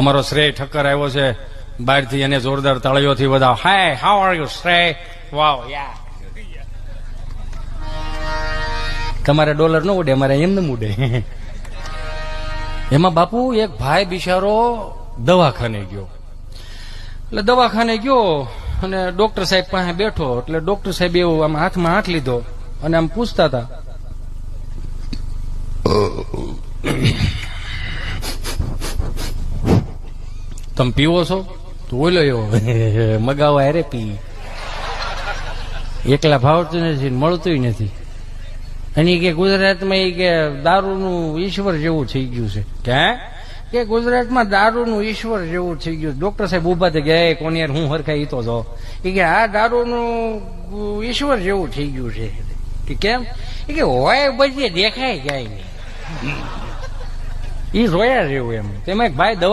અમારો શ્રેય ઠક્કર આવ્યો છે બહારથી, એને જોરદાર તાળીઓથી બધા હાય હાઉ આર યુ શ્રેય, વાવ યા. તમારે ડોલર ન ઉડે, અમારે એમને ઉડે. એમાં બાપુ એક ભાઈ બિચારો દવાખાને ગયો. એટલે દવાખાને ગયો અને ડોક્ટર સાહેબ પાસે બેઠો. એટલે ડોક્ટર સાહેબ એવું આમ હાથમાં હાથ લીધો અને આમ પૂછતા હતા, તમે પીવો છો? તો ઓલો એવો મગાવો અરે પી, એકલા ભાવતું નથી, મળતું નથી. અને કે ગુજરાતમાં એ કે દારૂનું ઈશ્વર જેવું થઈ ગયું છે. કે ગુજરાતમાં દારૂનું ઈશ્વર જેવું થઈ ગયું. ડોક્ટર સાહેબ ઉભા થઈ ગયા, કોની યાર હું હરખાય ઈ તો જો. એ કે આ દારૂનું ઈશ્વર જેવું થઈ ગયું છે. કે કેમ? એ કે હોય બધી દેખાય જાય નહીં, ઈ રોયા જેવું એમ. તેમાં એક ભાઈ દવા